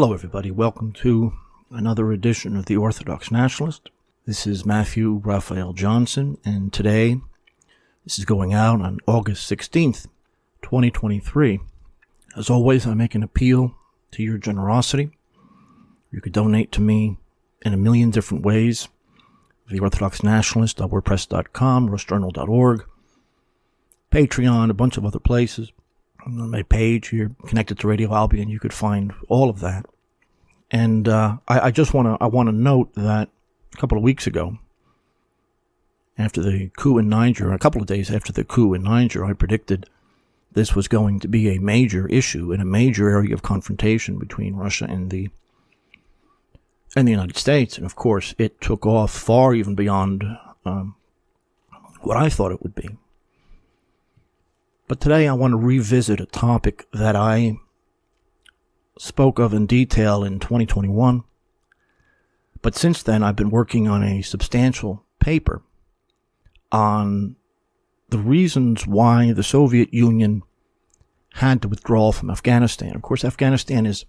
Hello, everybody. Welcome to another edition of The Orthodox Nationalist. This is Matthew Raphael Johnson, and today, this is going out on August 16th, 2023. As always, I make an appeal to your generosity. You could donate to me in a million different ways. TheOrthodoxNationalist.wordpress.com, RussJournal.org, Patreon, a bunch of other places. On my page here, connected to Radio Albion, you could find all of that. And I want to note that a couple of weeks ago, after the coup in Niger, a couple of days after the coup in Niger, I predicted this was going to be a major issue in a major area of confrontation between Russia and the United States. And of course, it took off far even beyond what I thought it would be. But today I want to revisit a topic that I spoke of in detail in 2021. But since then, I've been working on a substantial paper on the reasons why the Soviet Union had to withdraw from Afghanistan. Of course, Afghanistan is,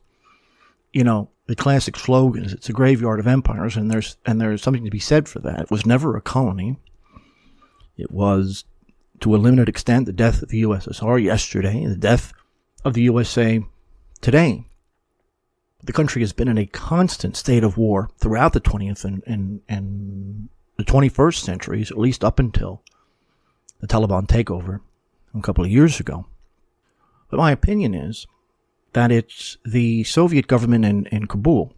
the classic slogan is it's a graveyard of empires, and there's something to be said for that. It was never a colony. It was, to a limited extent, the death of the USSR yesterday, the death of the USA today. The country has been in a constant state of war throughout the 20th and the 21st centuries, at least up until the Taliban takeover a couple of years ago. But my opinion is that it's the Soviet government in Kabul,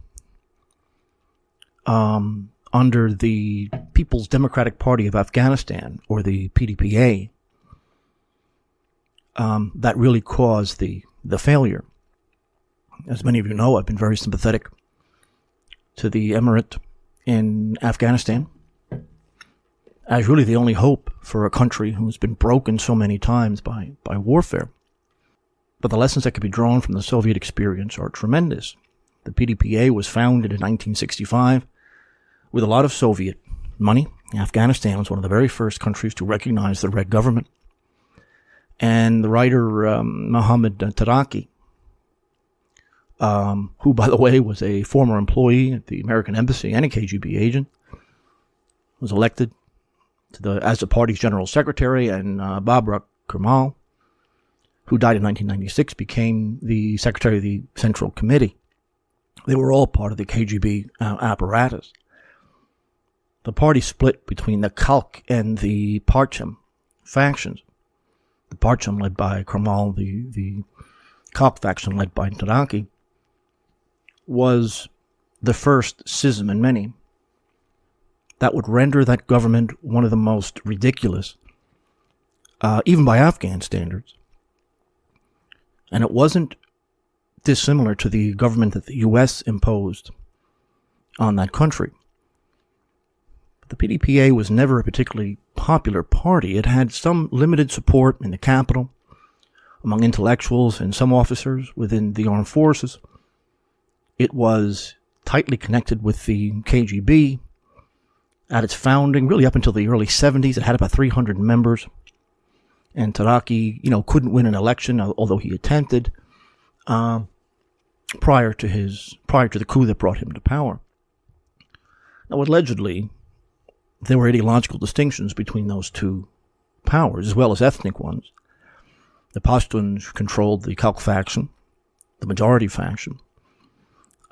under the People's Democratic Party of Afghanistan, or the PDPA, that really caused the failure. As many of you know, I've been very sympathetic to the emirate in Afghanistan as really the only hope for a country who's been broken so many times by warfare. But the lessons that could be drawn from the Soviet experience are tremendous. The PDPA was founded in 1965 with a lot of Soviet money. Afghanistan was one of the very first countries to recognize the Red government. And the writer Mohammad Taraki, who, by the way, was a former employee at the American Embassy and a KGB agent, was elected as the party's general secretary, and Babrak Kemal, who died in 1996, became the secretary of the Central Committee. They were all part of the KGB apparatus. The party split between the Khalq and the Parcham factions. The Parcham led by Kemal, the Khalq faction led by Taraki, was the first schism in many that would render that government one of the most ridiculous, even by Afghan standards. And it wasn't dissimilar to the government that the U.S. imposed on that country. The PDPA was never a particularly popular party. It had some limited support in the capital, among intellectuals and some officers within the armed forces. It was tightly connected with the KGB. At its founding, really up until the early 70s, it had about 300 members. And Taraki, couldn't win an election, although he attempted, prior to the coup that brought him to power. Now, allegedly, there were ideological distinctions between those two powers, as well as ethnic ones. The Pashtuns controlled the Khalq faction, the majority faction.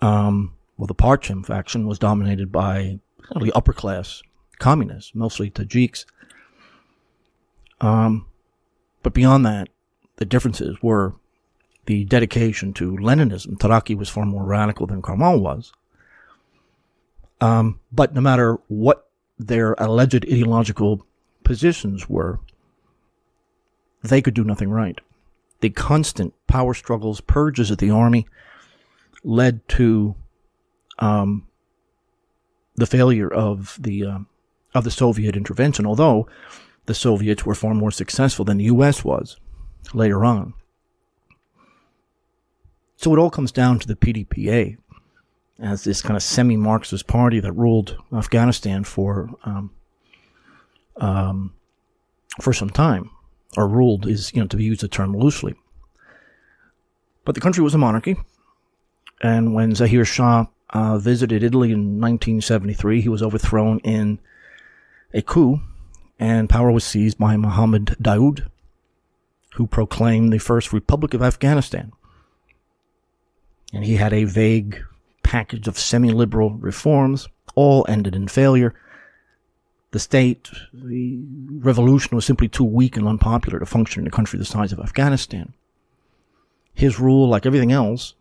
The Parcham faction was dominated by really upper-class communists, mostly Tajiks. But beyond that, the differences were the dedication to Leninism. Taraki was far more radical than Kemal was. But no matter what their alleged ideological positions were, they could do nothing right. The constant power struggles, purges of the army, led to the failure of the Soviet intervention, although the Soviets were far more successful than the U.S. was later on. So it all comes down to the PDPA as this kind of semi-Marxist party that ruled Afghanistan for some time, or ruled is, to be used the term loosely. But the country was a monarchy, And when Zahir Shah visited Italy in 1973, he was overthrown in a coup, and power was seized by Mohammed Daoud, who proclaimed the first Republic of Afghanistan. And he had a vague package of semi-liberal reforms, all ended in failure. The revolution was simply too weak and unpopular to function in a country the size of Afghanistan. His rule, like everything else,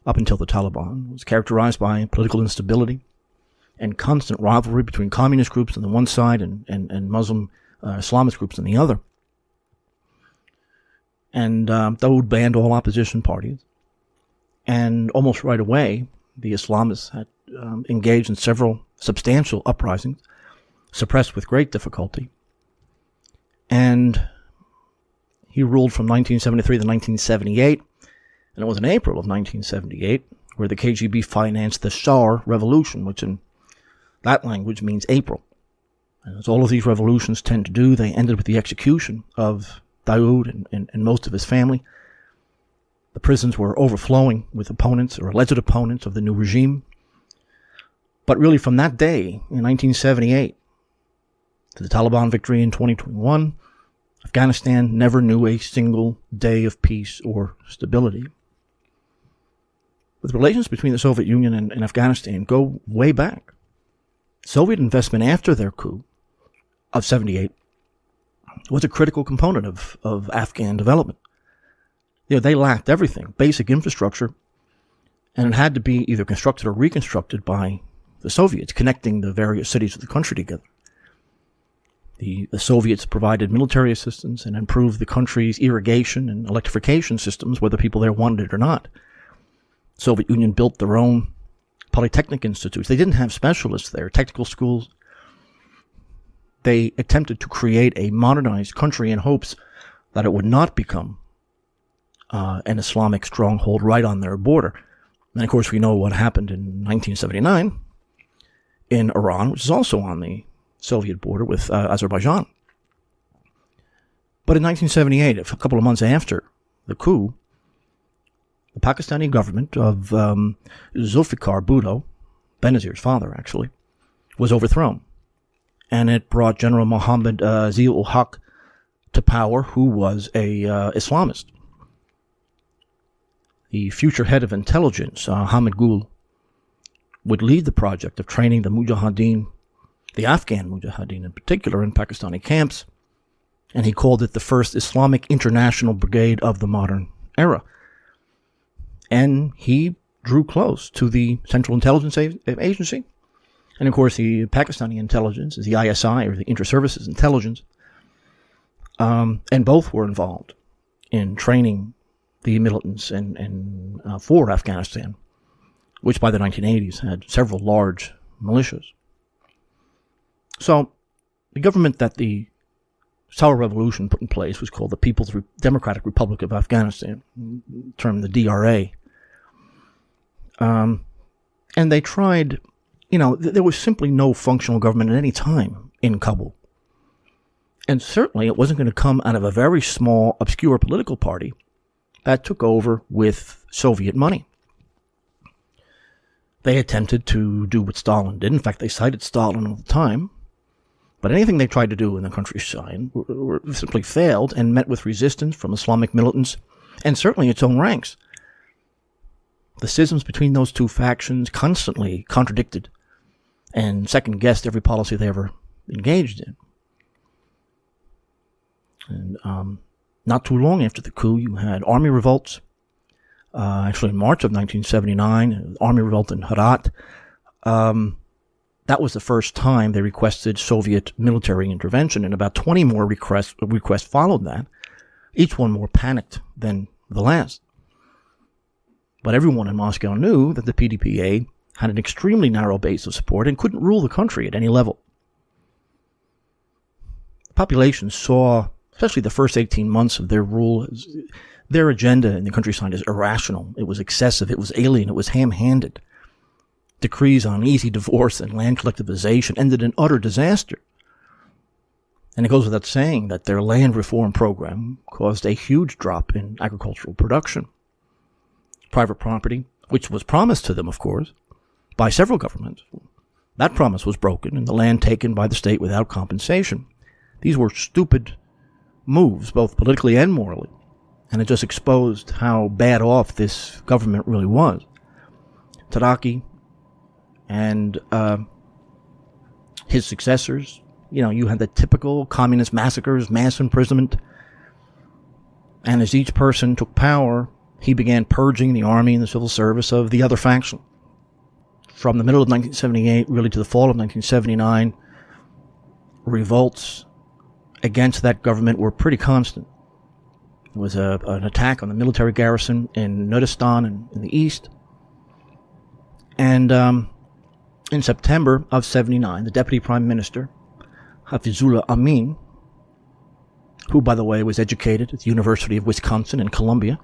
up until the Taliban, was characterized by political instability and constant rivalry between communist groups on the one side and Muslim Islamist groups on the other. And Daoud banned all opposition parties. And almost right away, the Islamists had engaged in several substantial uprisings, suppressed with great difficulty. And he ruled from 1973 to 1978, and it was in April of 1978 where the KGB financed the Shar Revolution, which in that language means April. And as all of these revolutions tend to do, they ended with the execution of Daoud and most of his family. The prisons were overflowing with opponents or alleged opponents of the new regime. But really from that day in 1978 to the Taliban victory in 2021, Afghanistan never knew a single day of peace or stability. But the relations between the Soviet Union and Afghanistan go way back. Soviet investment after their coup of 78 was a critical component of Afghan development. They lacked everything, basic infrastructure, and it had to be either constructed or reconstructed by the Soviets, connecting the various cities of the country together. The Soviets provided military assistance and improved the country's irrigation and electrification systems, whether people there wanted it or not. The Soviet Union built their own polytechnic institutes. They didn't have specialists there, technical schools. They attempted to create a modernized country in hopes that it would not become an Islamic stronghold right on their border. And of course, we know what happened in 1979 in Iran, which is also on the Soviet border with Azerbaijan. But in 1978, a couple of months after the coup, the Pakistani government of Zulfikar Bhutto, Benazir's father actually, was overthrown. And it brought General Mohammad Zia-ul-Haq to power, who was a Islamist. The future head of intelligence, Hamid Gul, would lead the project of training the Mujahideen, the Afghan Mujahideen in particular, in Pakistani camps, and he called it the first Islamic International Brigade of the modern era. And he drew close to the Central Intelligence Agency, and of course the Pakistani intelligence is the ISI, or the Inter-Services Intelligence, and both were involved in training the militants and for Afghanistan, which by the 1980s had several large militias. So the government that the Saur Revolution put in place was called the People's Democratic Republic of Afghanistan, termed the DRA. And they tried, there was simply no functional government at any time in Kabul. And certainly it wasn't going to come out of a very small, obscure political party that took over with Soviet money. They attempted to do what Stalin did. In fact, they cited Stalin all the time. But anything they tried to do in the countryside simply failed and met with resistance from Islamic militants and certainly its own ranks. The schisms between those two factions constantly contradicted and second-guessed every policy they ever engaged in. And not too long after the coup, you had army revolts. Actually, in March of 1979, army revolt in Herat. That was the first time they requested Soviet military intervention, and about 20 more requests followed that, each one more panicked than the last. But everyone in Moscow knew that the PDPA had an extremely narrow base of support and couldn't rule the country at any level. The population saw, especially the first 18 months of their rule, their agenda in the countryside is irrational. It was excessive. It was alien. It was ham-handed. Decrees on easy divorce and land collectivization ended in utter disaster. And it goes without saying that their land reform program caused a huge drop in agricultural production. private property, which was promised to them, of course, by several governments. That promise was broken and the land taken by the state without compensation. These were stupid moves, both politically and morally, and it just exposed how bad off this government really was. Taraki and his successors, you had the typical communist massacres, mass imprisonment, and as each person took power, he began purging the army and the civil service of the other faction. From the middle of 1978, really to the fall of 1979, revolts against that government were pretty constant. There was an attack on the military garrison in Nurdistan in the east. And in September of 79, the deputy prime minister, Hafizullah Amin, who, by the way, was educated at the University of Wisconsin in Columbia,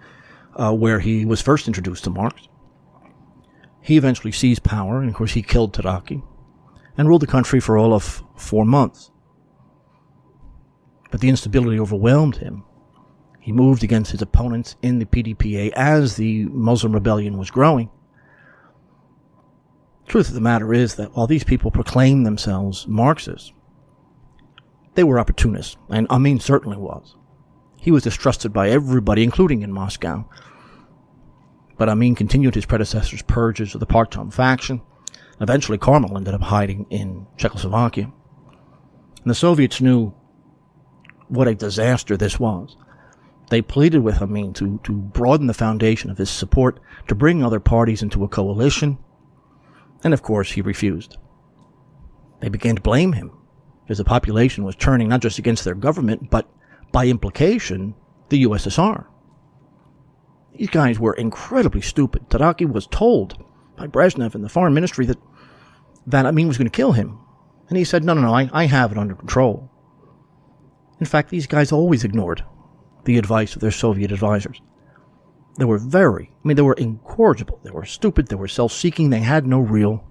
where he was first introduced to Marx, he eventually seized power, and of course he killed Taraki, and ruled the country for all of 4 months. But the instability overwhelmed him. He moved against his opponents in the PDPA as the Muslim rebellion was growing. The truth of the matter is that while these people proclaimed themselves Marxists, they were opportunists, and Amin certainly was. He was distrusted by everybody, including in Moscow. But Amin continued his predecessor's purges of the Parcham faction. Eventually, Karmel ended up hiding in Czechoslovakia. And the Soviets knew what a disaster this was. They pleaded with Amin to broaden the foundation of his support, to bring other parties into a coalition. And of course, he refused. They began to blame him, because the population was turning not just against their government, but by implication, the USSR. These guys were incredibly stupid. Taraki was told by Brezhnev and the foreign ministry that Amin was going to kill him. And he said, no, I have it under control. In fact, these guys always ignored the advice of their Soviet advisors. They were they were incorrigible. They were stupid. They were self-seeking. They had no real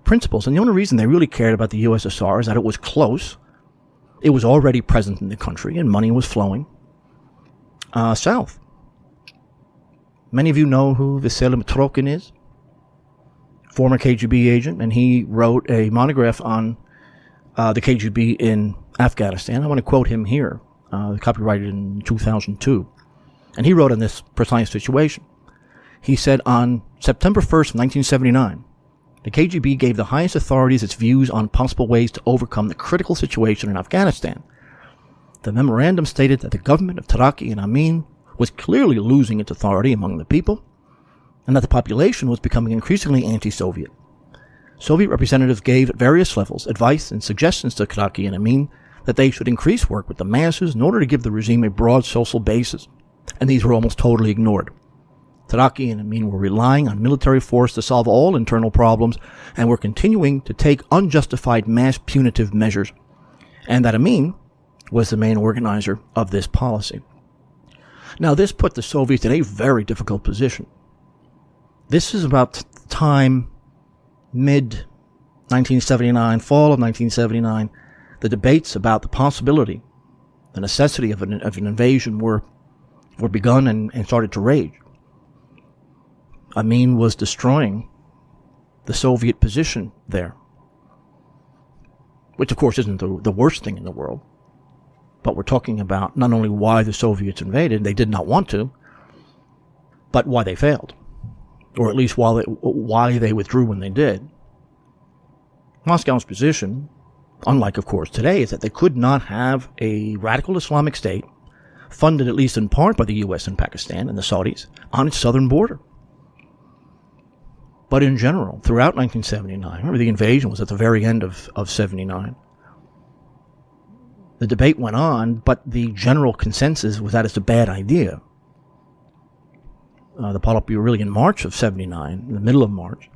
principles. And the only reason they really cared about the USSR is that it was close. It was already present in the country, and money was flowing south. Many of you know who Vasily Mitrokhin is, former KGB agent, and he wrote a monograph on the KGB in Afghanistan. I want to quote him here, copyrighted in 2002. And he wrote on this precise situation. He said, on September 1st, 1979, the KGB gave the highest authorities its views on possible ways to overcome the critical situation in Afghanistan. The memorandum stated that the government of Taraki and Amin was clearly losing its authority among the people, and that the population was becoming increasingly anti-Soviet. Soviet representatives gave at various levels advice and suggestions to Taraki and Amin that they should increase work with the masses in order to give the regime a broad social basis, and these were almost totally ignored. Taraki and Amin were relying on military force to solve all internal problems, and were continuing to take unjustified mass punitive measures, and that Amin was the main organizer of this policy. Now, this put the Soviets in a very difficult position. This is about time mid-1979, fall of 1979. The debates about the possibility, the necessity of an invasion were begun and started to rage. Amin was destroying the Soviet position there, which of course isn't the worst thing in the world. But we're talking about not only why the Soviets invaded, they did not want to, but why they failed, or at least why they withdrew when they did. Moscow's position, unlike of course today, is that they could not have a radical Islamic state, funded at least in part by the US and Pakistan and the Saudis, on its southern border. But in general, throughout 1979, remember the invasion was at the very end of 79, the debate went on, but the general consensus was that it's a bad idea. The Politburo really in March of 79, in the middle of March,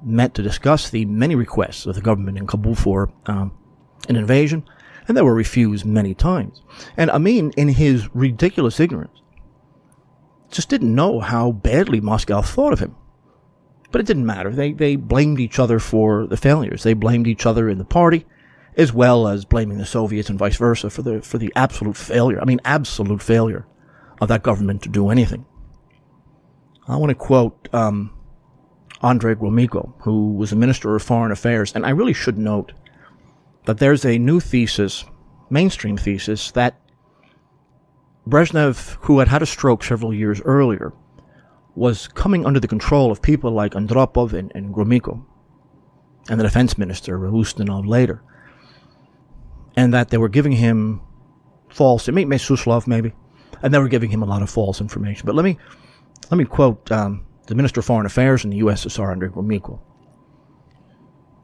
met to discuss the many requests of the government in Kabul for an invasion, and they were refused many times. And Amin, in his ridiculous ignorance, just didn't know how badly Moscow thought of him. But it didn't matter. They blamed each other for the failures. They blamed each other in the party, as well as blaming the Soviets and vice versa for the absolute failure. Absolute failure of that government to do anything. I want to quote Andrei Gromyko, who was a Minister of Foreign Affairs, and I really should note that there's a new thesis, mainstream thesis, that Brezhnev, who had had a stroke several years earlier, was coming under the control of people like Andropov and Gromyko, and the defense minister, Ustinov, later, and that they were giving him false, Suslov maybe, and they were giving him a lot of false information. But let me quote the Minister of Foreign Affairs in the USSR, Andrei Gromyko.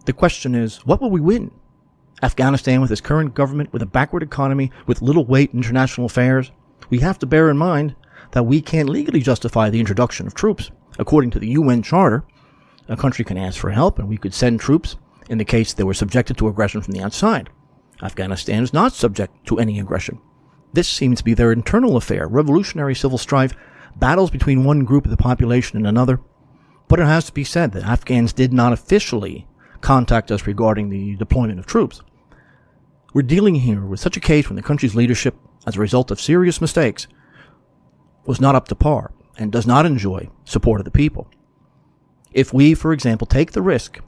The question is, what will we win? Afghanistan with its current government, with a backward economy, with little weight in international affairs? We have to bear in mind that we can't legally justify the introduction of troops. According to the UN Charter, a country can ask for help, and we could send troops in the case they were subjected to aggression from the outside. Afghanistan is not subject to any aggression. This seems to be their internal affair, revolutionary civil strife, battles between one group of the population and another. But it has to be said that Afghans did not officially contact us regarding the deployment of troops. We're dealing here with such a case when the country's leadership, as a result of serious mistakes, was not up to par and does not enjoy support of the people. If we, for example, take the risk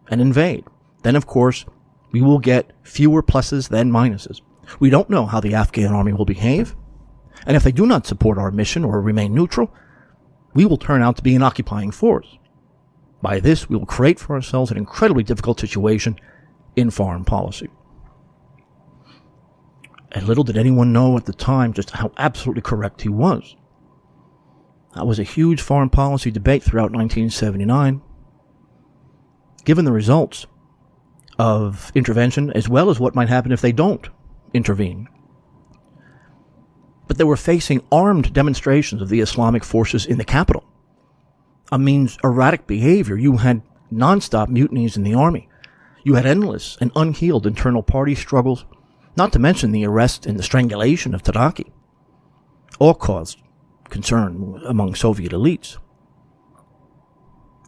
and invade, then of course we will get fewer pluses than minuses. We don't know how the Afghan army will behave, and if they do not support our mission or remain neutral, we will turn out to be an occupying force. By this, we will create for ourselves an incredibly difficult situation in foreign policy. And little did anyone know at the time just how absolutely correct he was. That was a huge foreign policy debate throughout 1979. Given the results of intervention, as well as what might happen if they don't intervene. But they were facing armed demonstrations of the Islamic forces in the capital. Amin's erratic behavior. You had nonstop mutinies in the army. You had endless and unhealed internal party struggles, not to mention the arrest and the strangulation of Taraki. All caused concern among Soviet elites.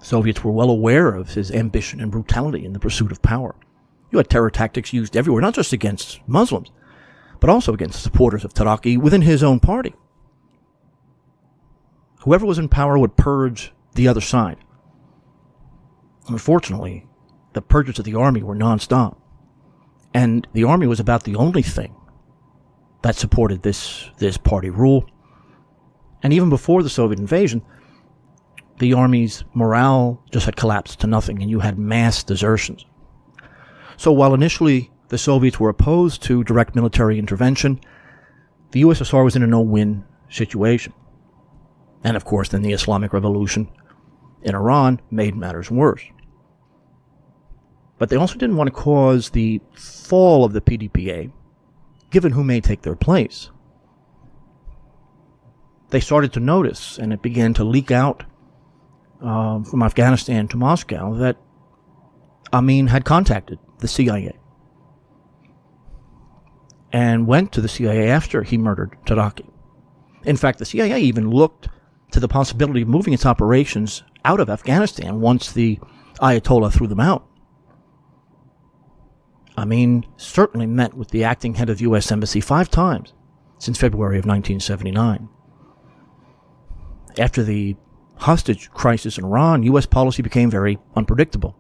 Soviets were well aware of his ambition and brutality in the pursuit of power. You had terror tactics used everywhere, not just against Muslims, but also against supporters of Taraki within his own party. Whoever was in power would purge the other side. Unfortunately, the purges of the army were nonstop, and the army was about the only thing that supported this party rule. And even before the Soviet invasion, the army's morale just had collapsed to nothing, and you had mass desertions. So while initially the Soviets were opposed to direct military intervention, the USSR was in a no-win situation. And of course, then the Islamic Revolution in Iran made matters worse. But they also didn't want to cause the fall of the PDPA, given who may take their place. They started to notice, and it began to leak out from Afghanistan to Moscow, that Amin had contacted the CIA and went to the CIA after he murdered Taraki. In fact, the CIA even looked to the possibility of moving its operations out of Afghanistan once the Ayatollah threw them out. Amin certainly met with the acting head of the U.S. Embassy 5 times since February of 1979. After the hostage crisis in Iran, U.S. policy became very unpredictable.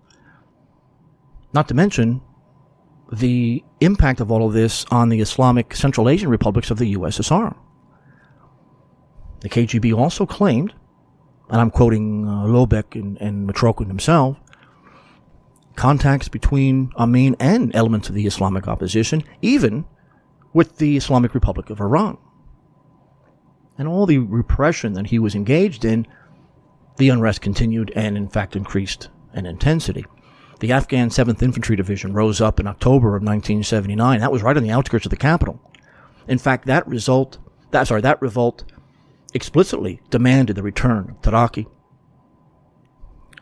Not to mention the impact of all of this on the Islamic Central Asian republics of the USSR. The KGB also claimed, and I'm quoting Lobeck and Mitrokhin himself, contacts between Amin and elements of the Islamic opposition, even with the Islamic Republic of Iran. And all the repression that he was engaged in, the unrest continued and in fact increased in intensity. The Afghan 7th Infantry Division rose up in October of 1979. That was right on the outskirts of the capital. In fact, that revolt explicitly demanded the return of Taraki.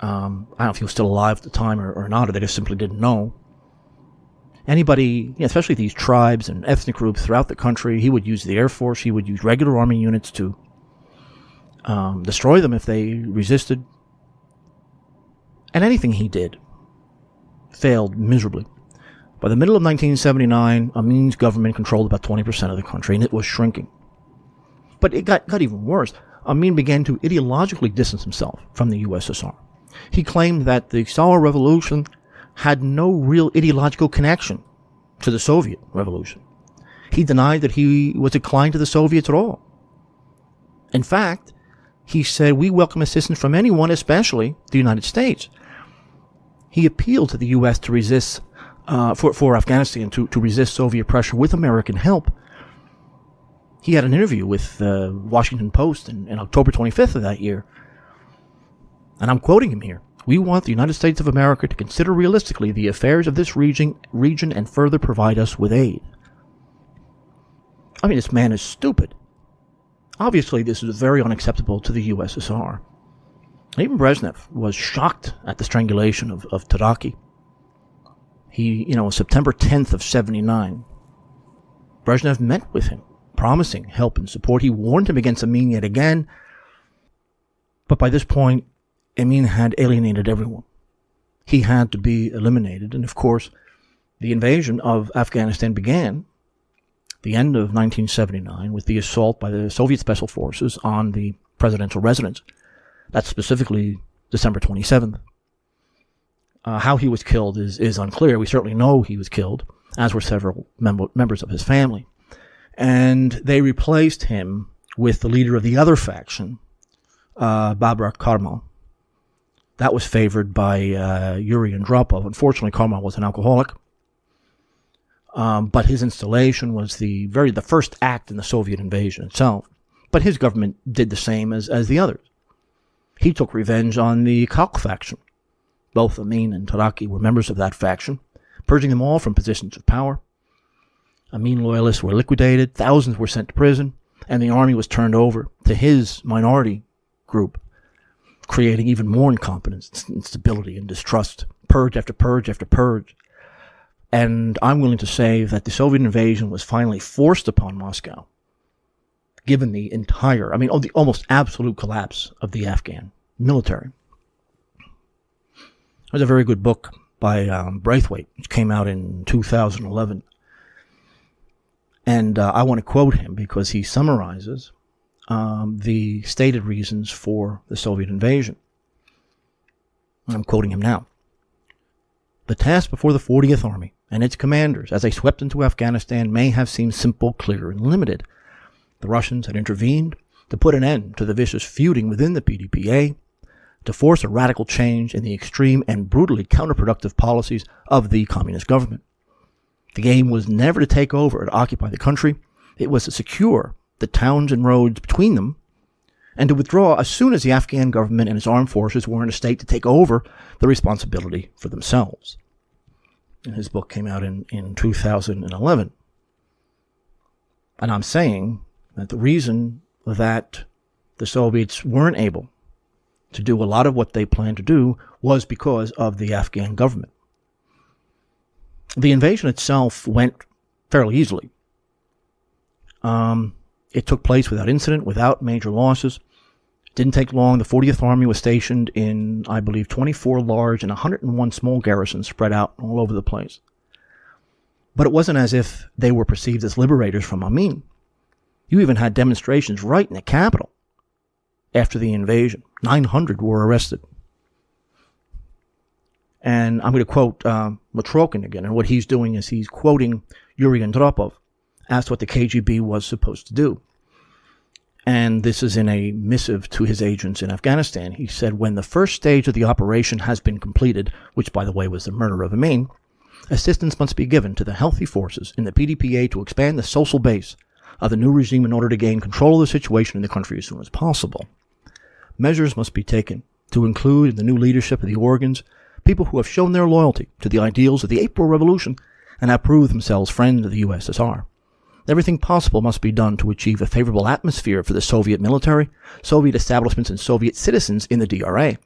I don't know if he was still alive at the time or not, or they just simply didn't know. Anybody, especially these tribes and ethnic groups throughout the country, he would use the Air Force, he would use regular army units to destroy them if they resisted. And anything he did failed miserably. By the middle of 1979, Amin's government controlled about 20% of the country, and it was shrinking. But it got even worse. Amin began to ideologically distance himself from the USSR. He claimed that the Sour Revolution had no real ideological connection to the Soviet Revolution. He denied that he was inclined to the Soviets at all. In fact, he said, "We welcome assistance from anyone, especially the United States." He appealed to the U.S. to resist, for Afghanistan to resist Soviet pressure with American help. He had an interview with the Washington Post in October 25th of that year. And I'm quoting him here. "We want the United States of America to consider realistically the affairs of this region and further provide us with aid." I mean, this man is stupid. Obviously, this is very unacceptable to the USSR. Even Brezhnev was shocked at the strangulation of Taraki. September 10th of 79, Brezhnev met with him, promising help and support. He warned him against Amin yet again. But by this point, Amin had alienated everyone. He had to be eliminated. And of course, the invasion of Afghanistan began the end of 1979 with the assault by the Soviet Special Forces on the presidential residence. That's specifically December 27th. How he was killed is unclear. We certainly know he was killed, as were several members of his family. And they replaced him with the leader of the other faction, Babrak Karmal. That was favored by Yuri Andropov. Unfortunately, Karmal was an alcoholic. But his installation was the first act in the Soviet invasion itself. But his government did the same as the others. He took revenge on the Kalk faction. Both Amin and Taraki were members of that faction, purging them all from positions of power. Amin loyalists were liquidated, thousands were sent to prison, and the army was turned over to his minority group, creating even more incompetence, instability, and distrust, purge after purge after purge. And I'm willing to say that the Soviet invasion was finally forced upon Moscow, given the almost absolute collapse of the Afghan military. There's a very good book by Braithwaite, which came out in 2011. And I want to quote him because he summarizes the stated reasons for the Soviet invasion. I'm quoting him now. "The task before the 40th Army and its commanders as they swept into Afghanistan may have seemed simple, clear, and limited. The Russians had intervened to put an end to the vicious feuding within the PDPA, to force a radical change in the extreme and brutally counterproductive policies of the communist government. The aim was never to take over or to occupy the country. It was to secure the towns and roads between them and to withdraw as soon as the Afghan government and its armed forces were in a state to take over the responsibility for themselves." And his book came out in 2011. And I'm saying that the reason that the Soviets weren't able to do a lot of what they planned to do was because of the Afghan government. The invasion itself went fairly easily. It took place without incident, without major losses. It didn't take long. The 40th Army was stationed in, I believe, 24 large and 101 small garrisons spread out all over the place. But it wasn't as if they were perceived as liberators from Amin. You even had demonstrations right in the capital after the invasion. 900 were arrested. And I'm going to quote Matrokin again. And what he's doing is he's quoting Yuri Andropov as to what the KGB was supposed to do. And this is in a missive to his agents in Afghanistan. He said, "When the first stage of the operation has been completed," which, by the way, was the murder of Amin, "assistance must be given to the healthy forces in the PDPA to expand the social base of the new regime in order to gain control of the situation in the country as soon as possible. Measures must be taken to include in the new leadership of the organs people who have shown their loyalty to the ideals of the April Revolution and have proved themselves friends of the USSR. Everything possible must be done to achieve a favorable atmosphere for the Soviet military, Soviet establishments, and Soviet citizens in the DRA.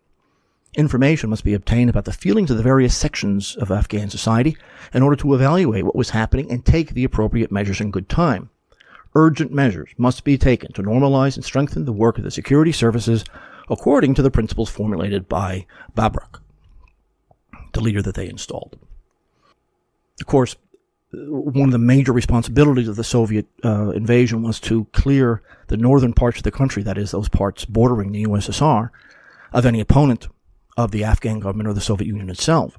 Information must be obtained about the feelings of the various sections of Afghan society in order to evaluate what was happening and take the appropriate measures in good time. Urgent measures must be taken to normalize and strengthen the work of the security services according to the principles formulated by Babrak, the leader that they installed." Of course, one of the major responsibilities of the Soviet invasion was to clear the northern parts of the country, that is, those parts bordering the USSR, of any opponent of the Afghan government or the Soviet Union itself.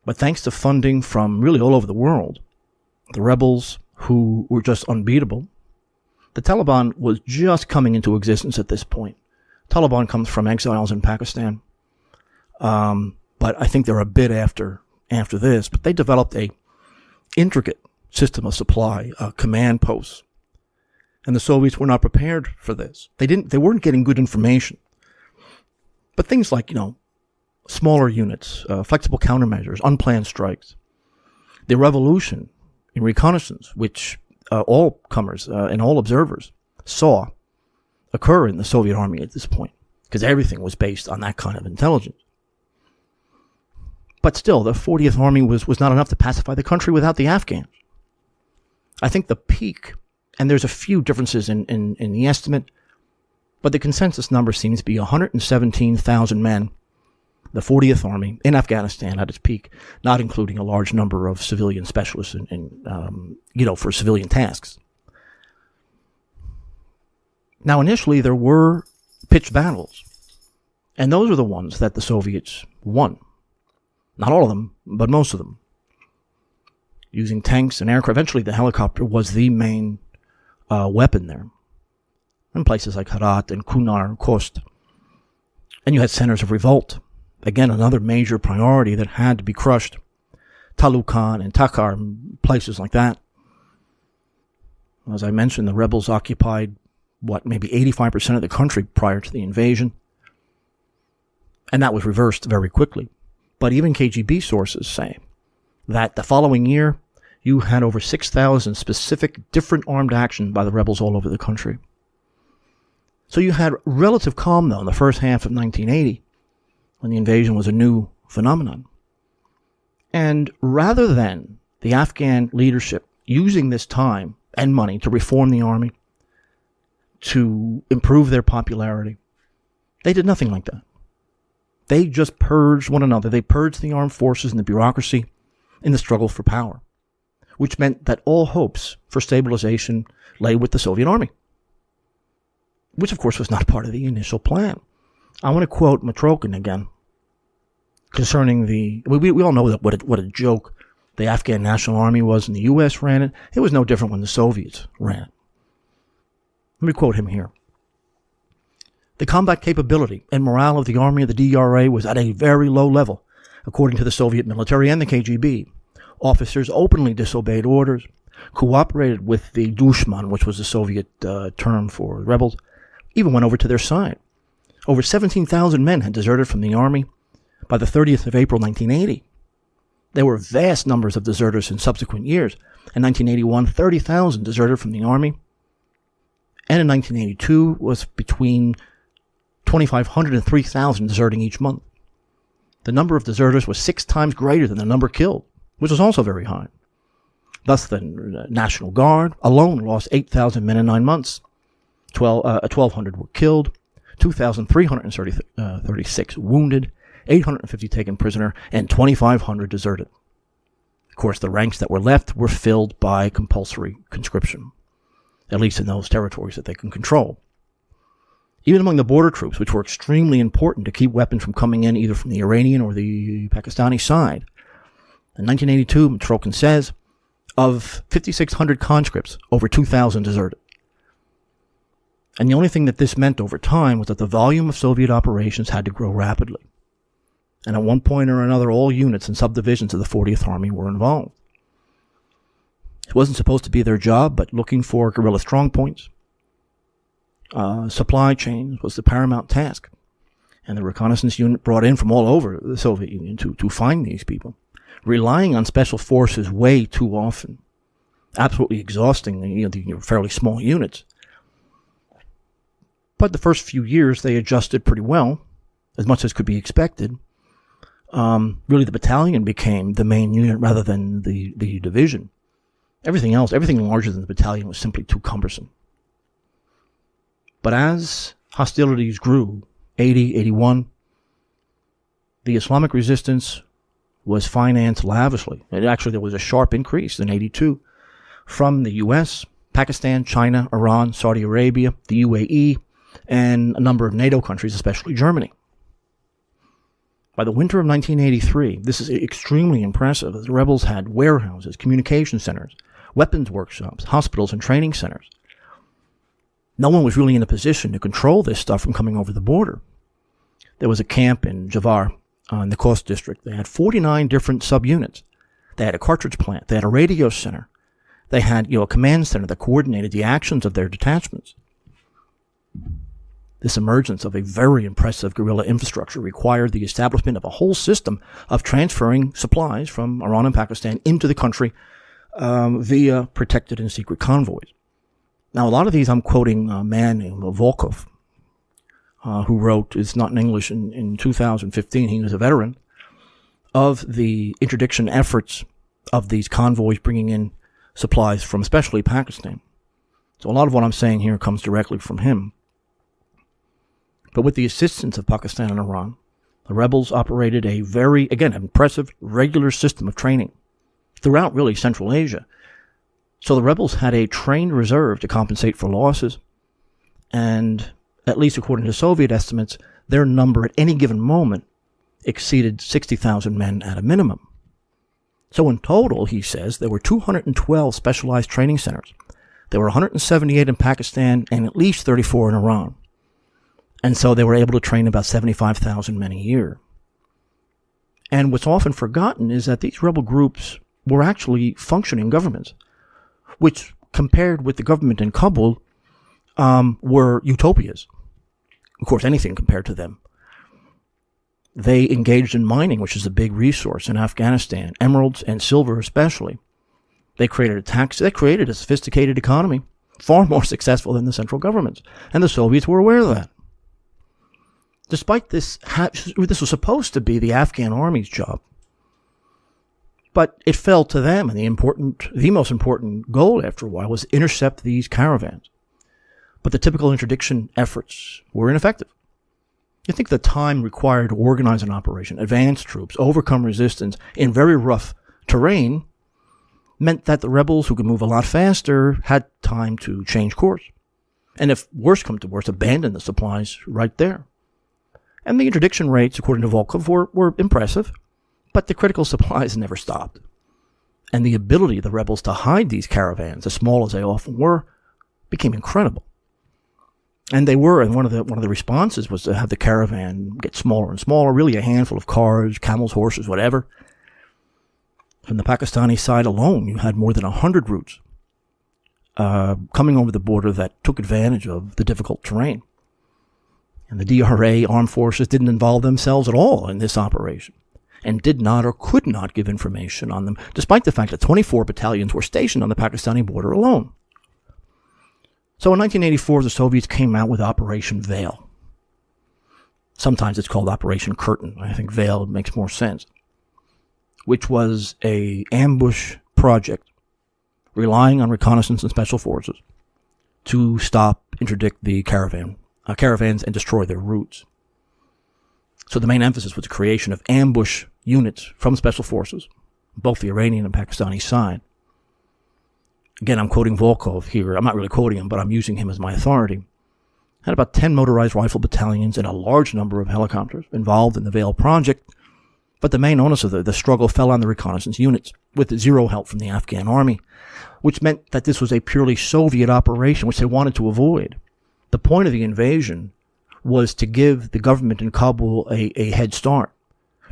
But thanks to funding from really all over the world, the rebels, who were just unbeatable, the Taliban was just coming into existence at this point. Taliban comes from exiles in Pakistan, but I think they're a bit after this. But they developed a intricate system of supply, command posts, and the Soviets were not prepared for this. They weren't getting good information. But things like, smaller units, flexible countermeasures, unplanned strikes, the revolution in reconnaissance, which all comers and all observers saw occur in the Soviet army at this point, because everything was based on that kind of intelligence. But still, the 40th Army was not enough to pacify the country without the Afghans. I think the peak, and there's a few differences in the estimate, but the consensus number seems to be 117,000 men, the 40th Army in Afghanistan at its peak, not including a large number of civilian specialists for civilian tasks. Now, initially, there were pitched battles, and those are the ones that the Soviets won. Not all of them, but most of them. Using tanks and aircraft. Eventually, the helicopter was the main weapon there. In places like Herat and Kunar and Khost. And you had centers of revolt. Again, another major priority that had to be crushed. Talukan and Takhar, places like that. As I mentioned, the rebels occupied, maybe 85% of the country prior to the invasion. And that was reversed very quickly. But even KGB sources say that the following year, you had over 6,000 specific different armed action by the rebels all over the country. So you had relative calm, though, in the first half of 1980, when the invasion was a new phenomenon. And rather than the Afghan leadership using this time and money to reform the army, to improve their popularity, they did nothing like that. They just purged one another. They purged the armed forces and the bureaucracy in the struggle for power, which meant that all hopes for stabilization lay with the Soviet army, which, of course, was not part of the initial plan. I want to quote Matrokin again concerning we all know that what a joke the Afghan National Army was when the U.S. ran it. It was no different when the Soviets ran it. Let me quote him here. The combat capability and morale of the army of the DRA was at a very low level, according to the Soviet military and the KGB. Officers openly disobeyed orders, cooperated with the Dushman, which was the Soviet term for rebels, even went over to their side. Over 17,000 men had deserted from the army by the 30th of April 1980. There were vast numbers of deserters in subsequent years. In 1981, 30,000 deserted from the army. And in 1982 was between 2,500 and 3,000 deserting each month. The number of deserters was 6 times greater than the number killed, which was also very high. Thus, the National Guard alone lost 8,000 men in 9 months. 1,200 were killed, 2,336 wounded, 850 taken prisoner, and 2,500 deserted. Of course, the ranks that were left were filled by compulsory conscription, at least in those territories that they can control. Even among the border troops, which were extremely important to keep weapons from coming in either from the Iranian or the Pakistani side. In 1982, Matrokin says, of 5,600 conscripts, over 2,000 deserted. And the only thing that this meant over time was that the volume of Soviet operations had to grow rapidly. And at one point or another, all units and subdivisions of the 40th Army were involved. It wasn't supposed to be their job, but looking for guerrilla strongpoints, supply chains was the paramount task. And the reconnaissance unit brought in from all over the Soviet Union to find these people, relying on special forces way too often, absolutely exhausting the fairly small units. But the first few years, they adjusted pretty well, as much as could be expected. Really, the battalion became the main unit rather than the division. Everything larger than the battalion was simply too cumbersome. But as hostilities grew, 80, 81, the Islamic resistance was financed lavishly. And actually, there was a sharp increase in 82 from the U.S., Pakistan, China, Iran, Saudi Arabia, the UAE, and a number of NATO countries, especially Germany. By the winter of 1983, this is extremely impressive. The rebels had warehouses, communication centers, weapons workshops, hospitals, and training centers. No one was really in a position to control this stuff from coming over the border. There was a camp in Javar, in the Khost district. They had 49 different subunits. They had a cartridge plant. They had a radio center. They had, a command center that coordinated the actions of their detachments. This emergence of a very impressive guerrilla infrastructure required the establishment of a whole system of transferring supplies from Iran and Pakistan into the country via protected and secret convoys. Now, a lot of these I'm quoting a man named Volkov, who wrote, it's not in English, in 2015. He was a veteran of the interdiction efforts of these convoys bringing in supplies from especially Pakistan. So a lot of what I'm saying here comes directly from him. But with the assistance of Pakistan and Iran, the rebels operated a very, again, impressive, regular system of training throughout, really, Central Asia. So the rebels had a trained reserve to compensate for losses, and at least according to Soviet estimates, their number at any given moment exceeded 60,000 men at a minimum. So in total, he says, there were 212 specialized training centers. There were 178 in Pakistan and at least 34 in Iran. And so they were able to train about 75,000 men a year. And what's often forgotten is that these rebel groups were actually functioning governments, which, compared with the government in Kabul, were utopias. Of course, anything compared to them. They engaged in mining, which is a big resource in Afghanistan, emeralds and silver especially. They created a sophisticated economy, far more successful than the central governments. And the Soviets were aware of that. Despite this, this was supposed to be the Afghan army's job. But it fell to them, and the most important goal after a while was to intercept these caravans. But the typical interdiction efforts were ineffective. You think the time required to organize an operation, advance troops, overcome resistance in very rough terrain meant that the rebels, who could move a lot faster, had time to change course. And if worse come to worse, abandon the supplies right there. And the interdiction rates, according to Volkov, were impressive, but the critical supplies never stopped. And the ability of the rebels to hide these caravans, as small as they often were, became incredible. And they were, and one of the responses was to have the caravan get smaller and smaller, really a handful of cars, camels, horses, whatever. From the Pakistani side alone, you had more than 100 routes coming over the border that took advantage of the difficult terrain. And the DRA armed forces didn't involve themselves at all in this operation, and did not or could not give information on them, despite the fact that 24 battalions were stationed on the Pakistani border alone. So in 1984, the Soviets came out with Operation Veil. Sometimes it's called Operation Curtain. I think Veil makes more sense. Which was an ambush project relying on reconnaissance and special forces to stop, interdict the caravans and destroy their routes. So the main emphasis was the creation of ambush units from special forces, both the Iranian and Pakistani side. Again, I'm quoting Volkov here. I'm not really quoting him, but I'm using him as my authority. Had about 10 motorized rifle battalions and a large number of helicopters involved in the Veil project, but the main onus of the struggle fell on the reconnaissance units, with zero help from the Afghan army, which meant that this was a purely Soviet operation, which they wanted to avoid. The point of the invasion was to give the government in Kabul a head start,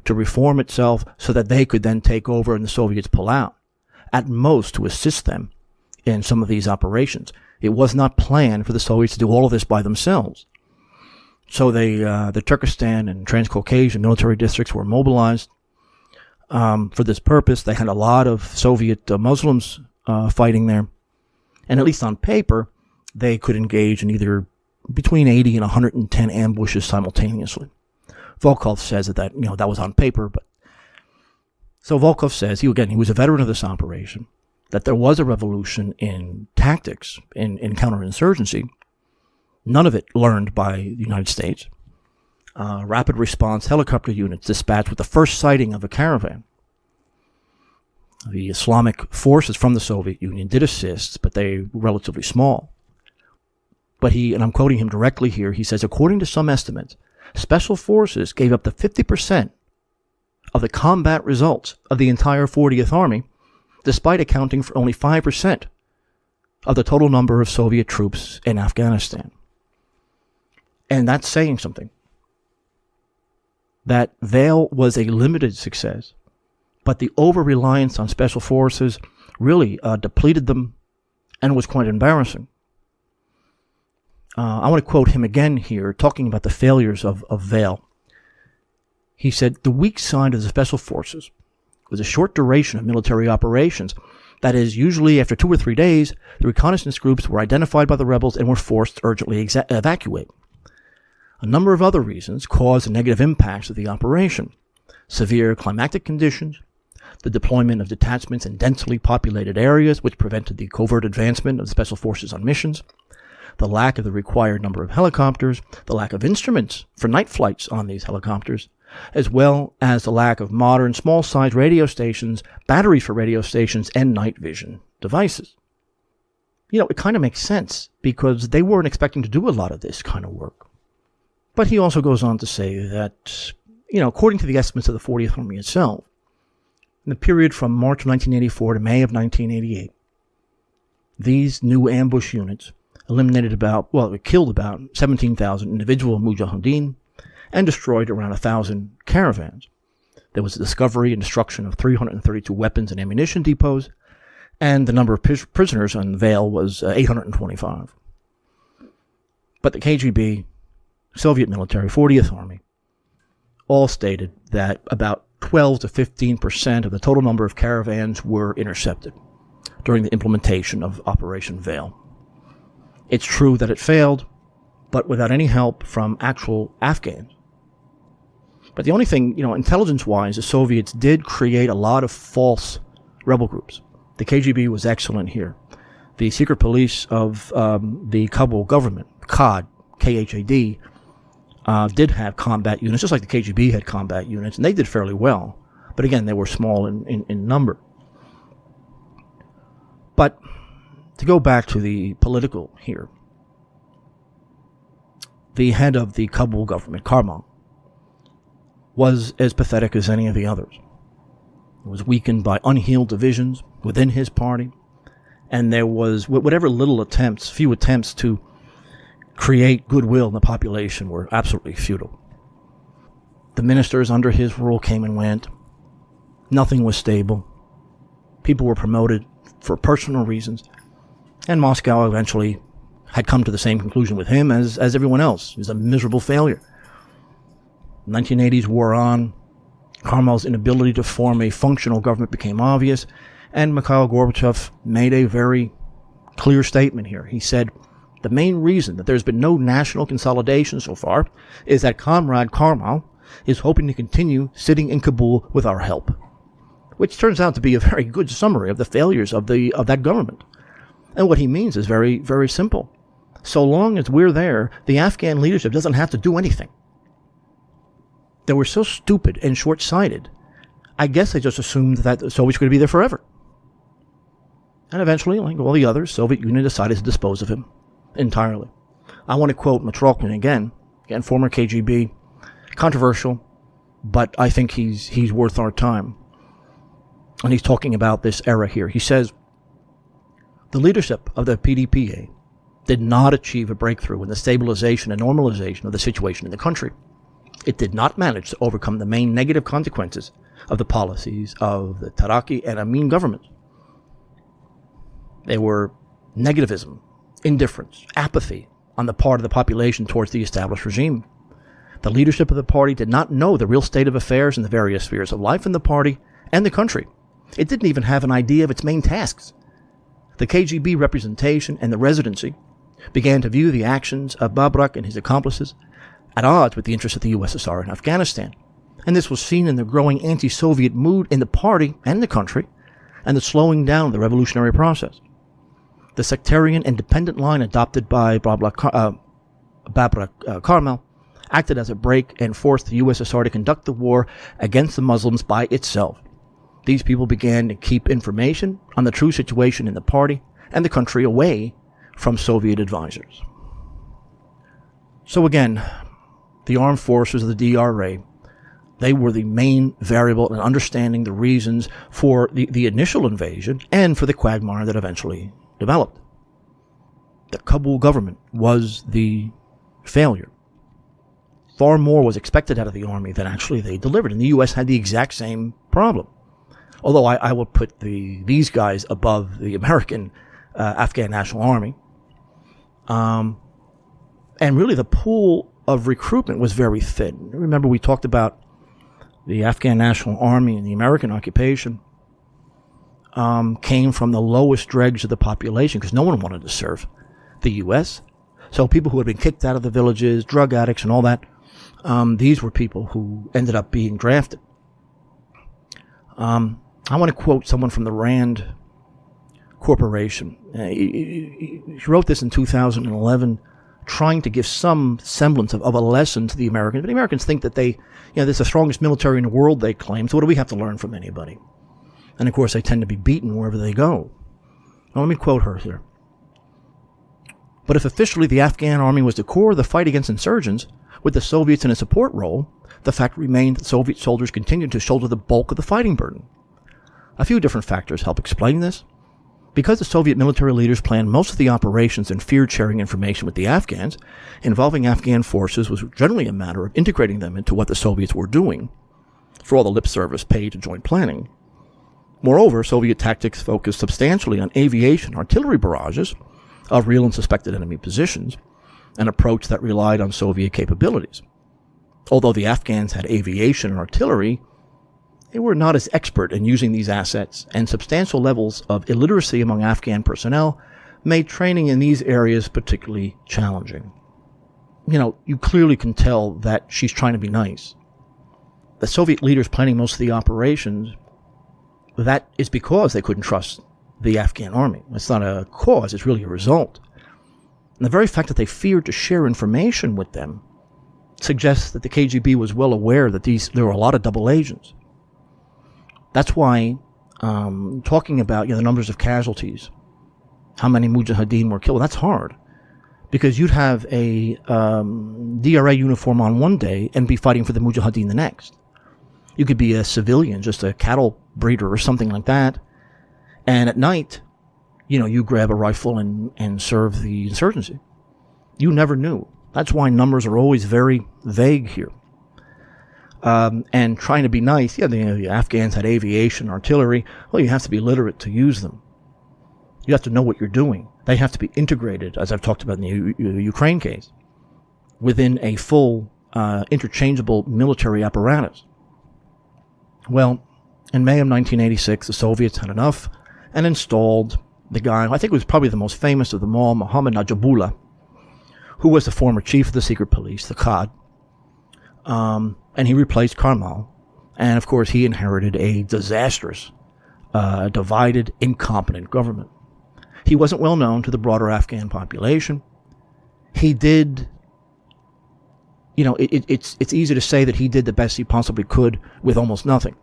to reform itself so that they could then take over and the Soviets pull out, at most to assist them in some of these operations. It was not planned for the Soviets to do all of this by themselves. So the Turkestan and Transcaucasian military districts were mobilized for this purpose. They had a lot of Soviet Muslims fighting there. And at least on paper, they could engage in either between 80 and 110 ambushes simultaneously. Volkov says that was on paper, but so Volkov says, he was a veteran of this operation, that there was a revolution in tactics, in counterinsurgency, none of it learned by the United States. Rapid response helicopter units dispatched with the first sighting of a caravan The Islamic forces from the Soviet Union did assist, but they were relatively small. But and I'm quoting him directly here, he says, according to some estimates, special forces gave up to 50% of the combat results of the entire 40th Army, despite accounting for only 5% of the total number of Soviet troops in Afghanistan. And that's saying something. That Vail was a limited success, but the over-reliance on special forces really depleted them and was quite embarrassing. I want to quote him again here, talking about the failures of Vail. He said, the weak side of the special forces was a short duration of military operations. That is, usually after 2 or 3 days, the reconnaissance groups were identified by the rebels and were forced to urgently evacuate. A number of other reasons caused the negative impacts of the operation. Severe climatic conditions, the deployment of detachments in densely populated areas, which prevented the covert advancement of the special forces on missions, the lack of the required number of helicopters, the lack of instruments for night flights on these helicopters, as well as the lack of modern small-sized radio stations, batteries for radio stations, and night vision devices. You know, it kind of makes sense because they weren't expecting to do a lot of this kind of work. But he also goes on to say that, according to the estimates of the 40th Army itself, in the period from March of 1984 to May of 1988, these new ambush units killed about 17,000 individual mujahideen and destroyed around 1,000 caravans. There was the discovery and destruction of 332 weapons and ammunition depots, and the number of prisoners on Vail was 825. But the KGB, Soviet military, 40th Army, all stated that about 12 to 15% of the total number of caravans were intercepted during the implementation of Operation Vail. It's true that it failed, but without any help from actual Afghans. But the only thing, intelligence-wise, the Soviets did create a lot of false rebel groups. The KGB was excellent here. The secret police of the Kabul government, KHAD, K-H-A-D, did have combat units, just like the KGB had combat units, and they did fairly well. But again, they were small in number. But to go back to the political here, the head of the Kabul government, Karmal, was as pathetic as any of the others. He was weakened by unhealed divisions within his party, and there was few attempts to create goodwill in the population were absolutely futile. The ministers under his rule came and went. Nothing was stable. People were promoted for personal reasons, and Moscow eventually had come to the same conclusion with him as everyone else. He was a miserable failure. The 1980s wore on. Karmal's inability to form a functional government became obvious, and Mikhail Gorbachev made a very clear statement here. He said, the main reason that there's been no national consolidation so far is that Comrade Karmal is hoping to continue sitting in Kabul with our help. Which turns out to be a very good summary of the failures of that government. And what he means is very, very simple. So long as we're there, the Afghan leadership doesn't have to do anything. They were so stupid and short-sighted, I guess they just assumed that the Soviets were going to be there forever. And eventually, like all the others, Soviet Union decided to dispose of him entirely. I want to quote Mitrokhin again, former KGB, controversial, but I think he's worth our time. And he's talking about this era here. He says, the leadership of the PDPA did not achieve a breakthrough in the stabilization and normalization of the situation in the country. It did not manage to overcome the main negative consequences of the policies of the Taraki and Amin governments. They were negativism, indifference, apathy on the part of the population towards the established regime. The leadership of the party did not know the real state of affairs in the various spheres of life in the party and the country. It didn't even have an idea of its main tasks. The KGB representation and the residency began to view the actions of Babrak and his accomplices at odds with the interests of the USSR in Afghanistan. And this was seen in the growing anti-Soviet mood in the party and the country, and the slowing down of the revolutionary process. The sectarian and dependent line adopted by Babrak Karmal acted as a brake and forced the USSR to conduct the war against the Muslims by itself. these people began to keep information on the true situation in the party and the country away from Soviet advisors. So again, the armed forces of the DRA, they were the main variable in understanding the reasons for the initial invasion and for the quagmire that eventually developed. The Kabul government was the failure. Far more was expected out of the army than actually they delivered, and the U.S. had the exact same problem. Although I will put these guys above the American Afghan National Army. And really the pool of recruitment was very thin. Remember, we talked about the Afghan National Army and the American occupation came from the lowest dregs of the population because no one wanted to serve the U.S. So people who had been kicked out of the villages, drug addicts and all that, these were people who ended up being drafted. I want to quote someone from the Rand Corporation. He wrote this in 2011, trying to give some semblance of a lesson to the Americans. But the Americans think that they're the strongest military in the world, they claim. So what do we have to learn from anybody? And of course, they tend to be beaten wherever they go. Now, let me quote her here. But if officially the Afghan army was the core of the fight against insurgents, with the Soviets in a support role, the fact remained that Soviet soldiers continued to shoulder the bulk of the fighting burden. A few different factors help explain this. Because the Soviet military leaders planned most of the operations and feared sharing information with the Afghans, involving Afghan forces was generally a matter of integrating them into what the Soviets were doing, for all the lip service paid to joint planning. Moreover, Soviet tactics focused substantially on aviation artillery barrages of real and suspected enemy positions, an approach that relied on Soviet capabilities. Although the Afghans had aviation and artillery, they were not as expert in using these assets, and substantial levels of illiteracy among Afghan personnel made training in these areas particularly challenging. You clearly can tell that she's trying to be nice. The Soviet leaders planning most of the operations, that is because they couldn't trust the Afghan army. It's not a cause, it's really a result. And the very fact that they feared to share information with them suggests that the KGB was well aware that there were a lot of double agents. That's why talking about the numbers of casualties, how many mujahideen were killed, that's hard. Because you'd have a DRA uniform on one day and be fighting for the mujahideen the next. You could be a civilian, just a cattle breeder or something like that. And at night, you grab a rifle and serve the insurgency. You never knew. That's why numbers are always very vague here. And trying to be nice, the Afghans had aviation, artillery. Well, you have to be literate to use them. You have to know what you're doing. They have to be integrated, as I've talked about in the Ukraine case, within a full interchangeable military apparatus. Well, in May of 1986, the Soviets had enough and installed the guy, I think it was probably the most famous of them all, Mohammad Najibullah, who was the former chief of the secret police, the Qad. And he replaced Karmal. And of course, he inherited a disastrous, divided, incompetent government. He wasn't well known to the broader Afghan population. He did, it's easy to say that he did the best he possibly could with almost nothing.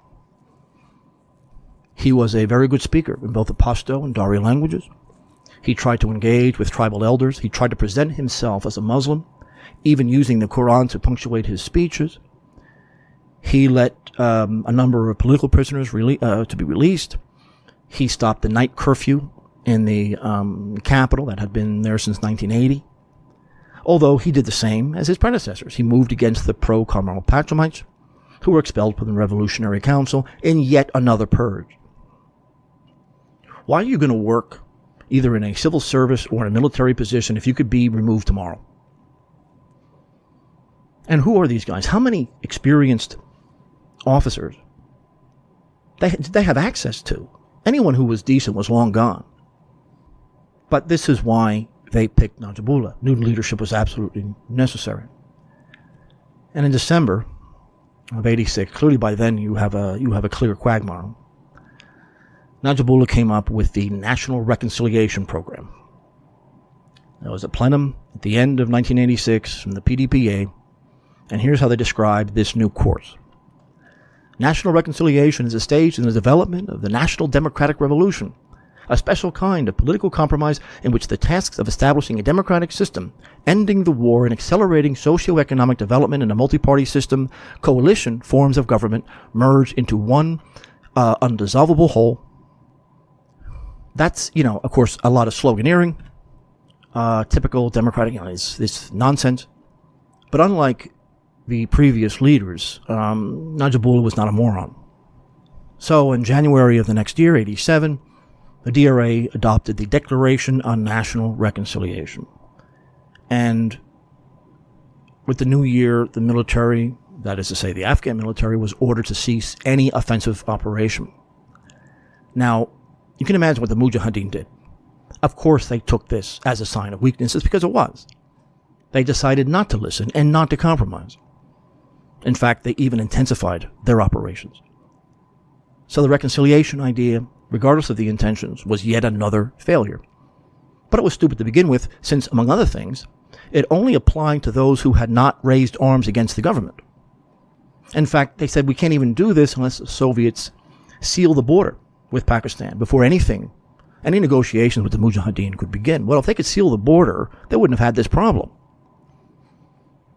He was a very good speaker in both the Pashto and Dari languages. He tried to engage with tribal elders. He tried to present himself as a Muslim, even using the Quran to punctuate his speeches. He let a number of political prisoners to be released. He stopped the night curfew in the capital that had been there since 1980. Although he did the same as his predecessors. He moved against the pro-Karmal Patramites, who were expelled from the Revolutionary Council in yet another purge. Why are you going to work either in a civil service or in a military position if you could be removed tomorrow? And who are these guys? How many experienced officers did they have access to? Anyone who was decent was long gone. But this is why they picked Najibullah. New leadership was absolutely necessary. And in December of 86, clearly by then you have a clear quagmire. Najibullah came up with the National Reconciliation Program. There was a plenum at the end of 1986 from the PDPA, and here's how they described this new course. National reconciliation is a stage in the development of the national democratic revolution, a special kind of political compromise in which the tasks of establishing a democratic system, ending the war, and accelerating socio-economic development in a multi-party system, coalition forms of government merge into one undissolvable whole. That's, of course, a lot of sloganeering, typical democratic, this nonsense. But unlike the previous leaders, Najibullah was not a moron. So in January of the next year, 87, the DRA adopted the Declaration on National Reconciliation. And with the new year, the military, that is to say the Afghan military, was ordered to cease any offensive operation. Now, you can imagine what the Mujahideen did. Of course, they took this as a sign of weakness, because it was. They decided not to listen and not to compromise. In fact, they even intensified their operations. So the reconciliation idea, regardless of the intentions, was yet another failure. But it was stupid to begin with, since, among other things, it only applied to those who had not raised arms against the government. In fact, they said we can't even do this unless the Soviets seal the border with Pakistan before any negotiations with the Mujahideen could begin. Well, if they could seal the border, they wouldn't have had this problem.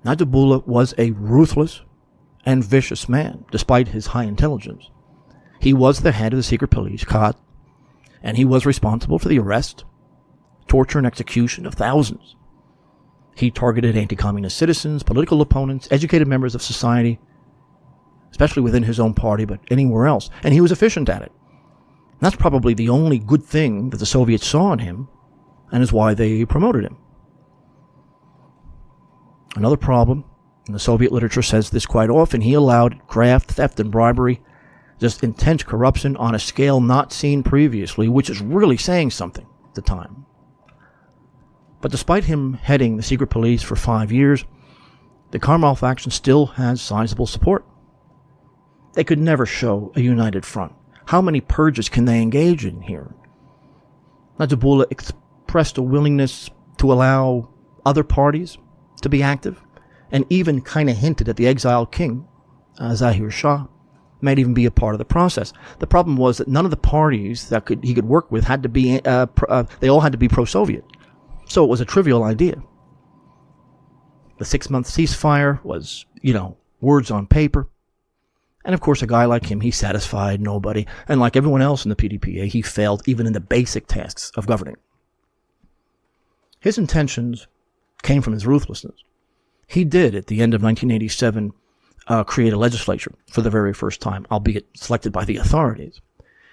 Najibullah was a ruthless and vicious man, despite his high intelligence. He was the head of the secret police, Khat, and he was responsible for the arrest, torture, and execution of thousands. He targeted anti-communist citizens, political opponents, educated members of society, especially within his own party, but anywhere else. And he was efficient at it. That's probably the only good thing that the Soviets saw in him, and is why they promoted him. Another problem, and the Soviet literature says this quite often, he allowed graft, theft, and bribery, just intense corruption on a scale not seen previously, which is really saying something at the time. But despite him heading the secret police for 5 years, the Karmal faction still has sizable support. They could never show a united front. How many purges can they engage in here? Najibullah expressed a willingness to allow other parties to be active, and even kind of hinted at the exiled king, Zahir Shah, might even be a part of the process. The problem was that none of the parties that he could work with had to be, they all had to be pro-Soviet. So it was a trivial idea. The 6-month ceasefire was, words on paper. And of course, a guy like him, he satisfied nobody. And like everyone else in the PDPA, he failed even in the basic tasks of governing. His intentions came from his ruthlessness. He did, at the end of 1987, create a legislature for the very first time, albeit selected by the authorities.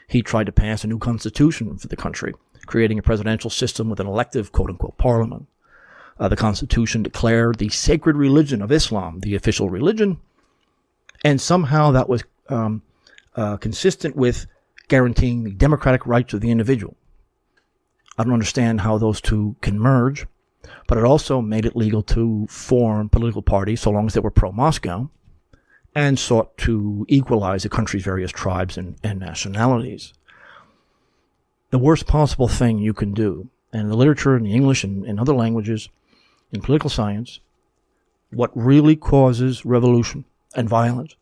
He tried to pass a new constitution for the country, creating a presidential system with an elective, quote-unquote, parliament. The constitution declared the sacred religion of Islam the official religion, and somehow that was consistent with guaranteeing the democratic rights of the individual. I don't understand how those two can merge, but it also made it legal to form political parties so long as they were pro-Moscow, and sought to equalize the country's various tribes and nationalities. The worst possible thing you can do, and in the literature, in the English, and in other languages, in political science, what really causes revolution and violence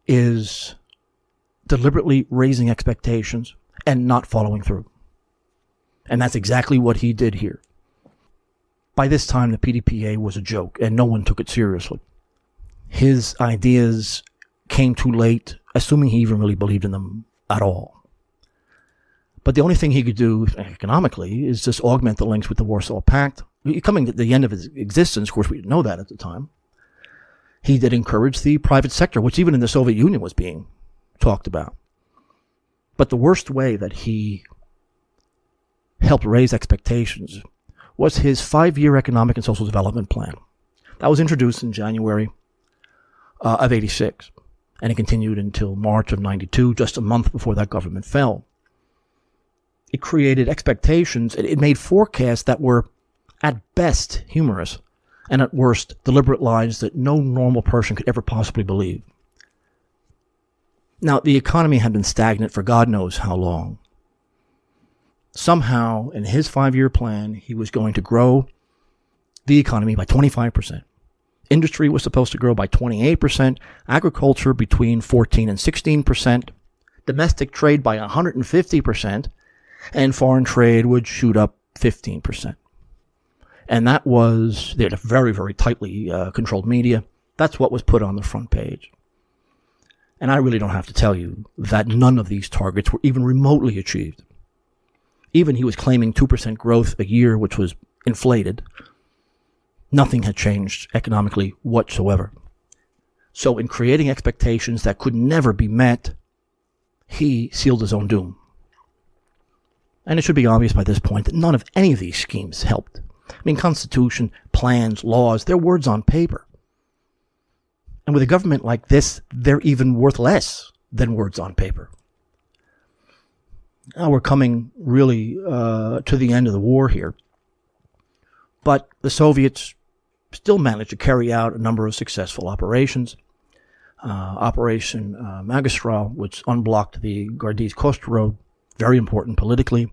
is deliberately raising expectations and not following through. And that's exactly what he did here. By this time, the PDPA was a joke, and no one took it seriously. His ideas came too late, assuming he even really believed in them at all. But the only thing he could do economically is just augment the links with the Warsaw Pact. Coming to the end of his existence, of course, we didn't know that at the time. He did encourage the private sector, which even in the Soviet Union was being talked about. But the worst way that he helped raise expectations was his 5-year economic and social development plan. That was introduced in January of 86, and it continued until March of 92, just a month before that government fell. It created expectations. It made forecasts that were, at best, humorous, and at worst, deliberate lies that no normal person could ever possibly believe. Now, the economy had been stagnant for God knows how long. Somehow, in his 5-year plan, he was going to grow the economy by 25%. Industry was supposed to grow by 28%, agriculture between 14 and 16%, domestic trade by 150%, and foreign trade would shoot up 15%. And that was, they had a very, very tightly controlled media. That's what was put on the front page. And I really don't have to tell you that none of these targets were even remotely achieved. Even he was claiming 2% growth a year, which was inflated. Nothing had changed economically whatsoever. So in creating expectations that could never be met, he sealed his own doom. And it should be obvious by this point that none of any of these schemes helped. I mean, constitution, plans, laws, they're words on paper. And with a government like this, they're even worth less than words on paper. Now we're coming really to the end of the war here. But the Soviets still managed to carry out a number of successful operations. Operation Magistral, which unblocked the Gardez Coast Road, very important politically.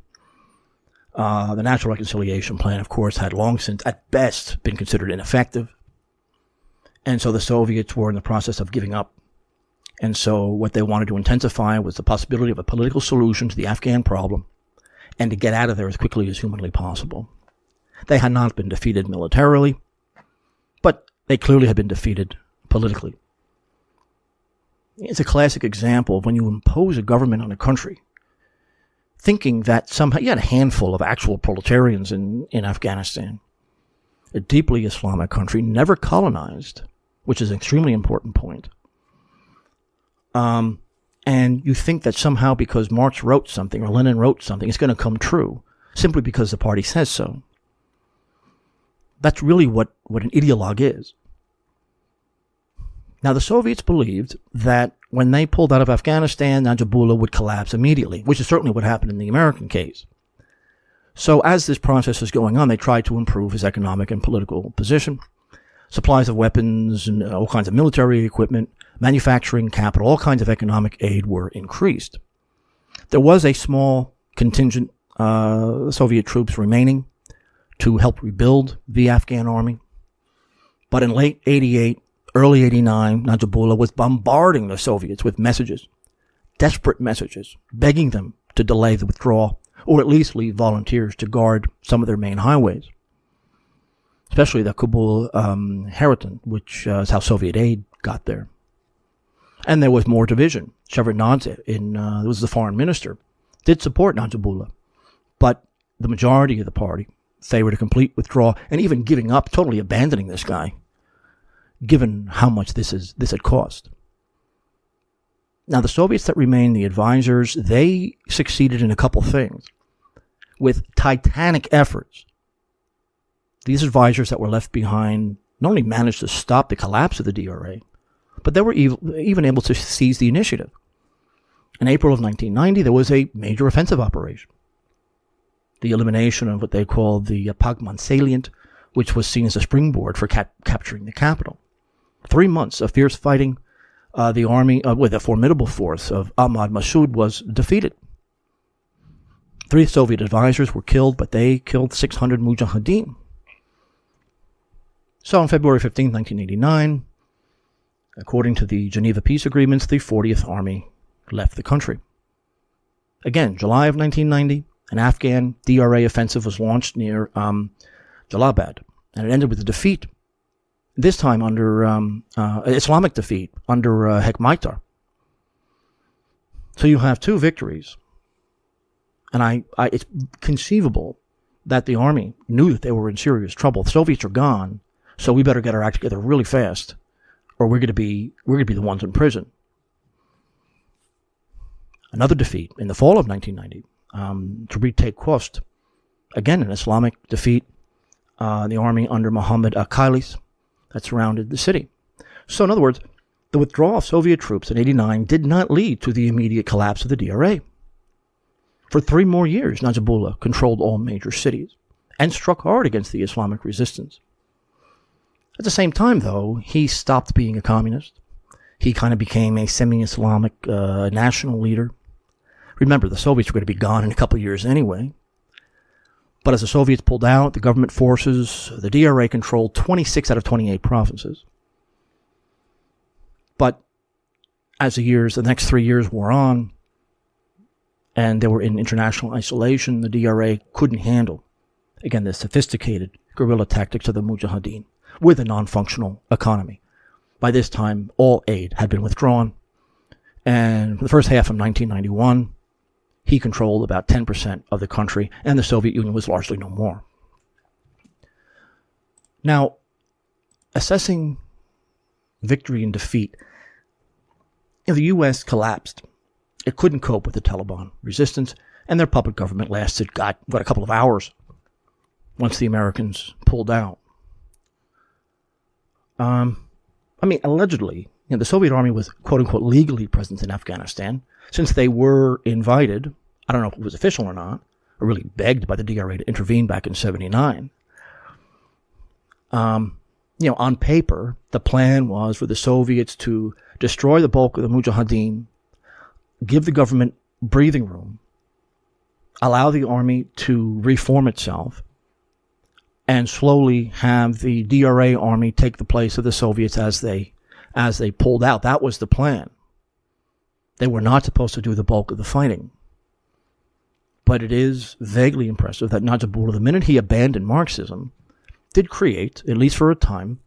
The National Reconciliation Plan, of course, had long since, at best, been considered ineffective. And so the Soviets were in the process of giving up. And so what they wanted to intensify was the possibility of a political solution to the Afghan problem and to get out of there as quickly as humanly possible. They had not been defeated militarily, but they clearly had been defeated politically. It's a classic example of when you impose a government on a country, thinking that somehow you had a handful of actual proletarians in Afghanistan, a deeply Islamic country, never colonized, which is an extremely important point. And you think that somehow because Marx wrote something or Lenin wrote something, it's going to come true simply because the party says so. That's really what an ideologue is. Now, the Soviets believed that when they pulled out of Afghanistan, Najibullah would collapse immediately, which is certainly what happened in the American case. So as this process is going on, they tried to improve his economic and political position. Supplies of weapons and all kinds of military equipment, manufacturing capital, all kinds of economic aid were increased. There was a small contingent Soviet troops remaining to help rebuild the Afghan army. But in late 88, early 89, Najibullah was bombarding the Soviets with messages, desperate messages, begging them to delay the withdrawal or at least leave volunteers to guard some of their main highways, especially the Kabul-Haraton, which is how Soviet aid got there. And there was more division. Shevardnadze, who was the foreign minister, did support Najibullah, but the majority of the party favored a complete withdrawal and even giving up, totally abandoning this guy, given how much this had cost. Now, the Soviets that remained, the advisors, they succeeded in a couple things. With titanic efforts, these advisors that were left behind not only managed to stop the collapse of the DRA, but they were even able to seize the initiative. In April of 1990, there was a major offensive operation. The elimination of what they called the Pagman salient, which was seen as a springboard for capturing the capital. 3 months of fierce fighting, the army, with a formidable force of Ahmad Massoud, was defeated. 3 Soviet advisors were killed, but they killed 600 mujahideen. So on February 15, 1989, according to the Geneva Peace Agreements, the 40th Army left the country. Again, July of 1990, an Afghan DRA offensive was launched near Jalalabad, and it ended with a defeat, this time under Islamic defeat under Hekmatyar. So you have 2 victories, and it's conceivable that the army knew that they were in serious trouble. The Soviets are gone, so we better get our act together really fast, or we're going to be the ones in prison. Another defeat in the fall of 1990. To retake Khost, again an Islamic defeat, the army under Mohammed Khalis that surrounded the city. So in other words, the withdrawal of Soviet troops in 89 did not lead to the immediate collapse of the DRA. For 3 more years, Najibullah controlled all major cities and struck hard against the Islamic resistance. At the same time, though, he stopped being a communist. He kind of became a semi-Islamic national leader. Remember, the Soviets were going to be gone in a couple of years anyway. But as the Soviets pulled out, the government forces, the DRA controlled 26 out of 28 provinces. But as the next 3 years wore on, and they were in international isolation, the DRA couldn't handle, again, the sophisticated guerrilla tactics of the Mujahideen with a non-functional economy. By this time, all aid had been withdrawn, and for the first half of 1991, he controlled about 10% of the country, and the Soviet Union was largely no more. Now, assessing victory and defeat, the U.S. collapsed. It couldn't cope with the Taliban resistance, and their puppet government lasted, a couple of hours once the Americans pulled out. Allegedly, the Soviet army was, quote-unquote, legally present in Afghanistan, since they were invited, I don't know if it was official or not, or really begged by the DRA to intervene back in 1979. On paper, the plan was for the Soviets to destroy the bulk of the Mujahideen, give the government breathing room, allow the army to reform itself, and slowly have the DRA army take the place of the Soviets as they pulled out. That was the plan. They were not supposed to do the bulk of the fighting. But it is vaguely impressive that Najibullah, the minute he abandoned Marxism, did create, at least for a time,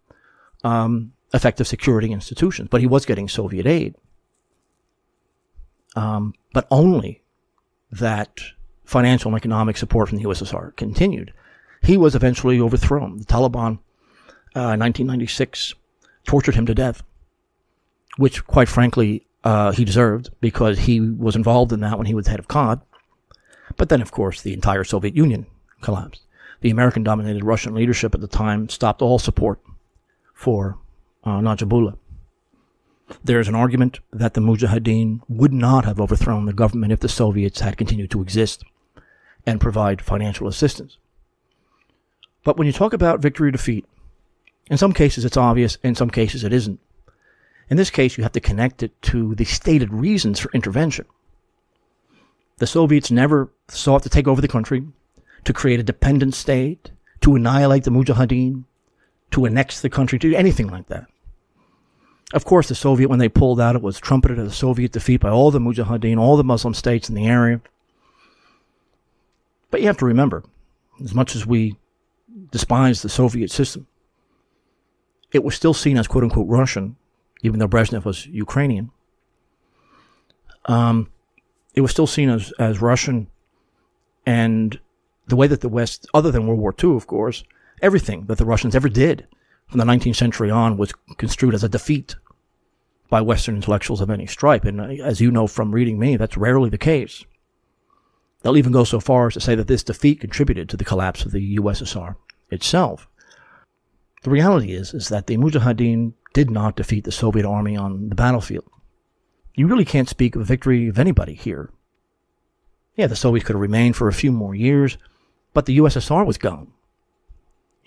effective security institutions. But he was getting Soviet aid. But only that financial and economic support from the USSR continued. He was eventually overthrown. The Taliban, in 1996, tortured him to death, which, quite frankly, he deserved, because he was involved in that when he was head of COD. But then, of course, the entire Soviet Union collapsed. The American-dominated Russian leadership at the time stopped all support for Najibullah. There's an argument that the Mujahideen would not have overthrown the government if the Soviets had continued to exist and provide financial assistance. But when you talk about victory or defeat, in some cases it's obvious, in some cases it isn't. In this case, you have to connect it to the stated reasons for intervention. The Soviets never sought to take over the country, to create a dependent state, to annihilate the Mujahideen, to annex the country, to do anything like that. Of course, the Soviet, when they pulled out, it was trumpeted as a Soviet defeat by all the Mujahideen, all the Muslim states in the area. But you have to remember, as much as we despise the Soviet system, it was still seen as quote-unquote Russian, even though Brezhnev was Ukrainian. It was still seen as Russian, and the way that the West, other than World War II, of course, everything that the Russians ever did from the 19th century on was construed as a defeat by Western intellectuals of any stripe. And as you know from reading me, that's rarely the case. They'll even go so far as to say that this defeat contributed to the collapse of the USSR itself. The reality is that the Mujahideen did not defeat the Soviet army on the battlefield. You really can't speak of victory of anybody here. Yeah, the Soviets could have remained for a few more years, but the USSR was gone.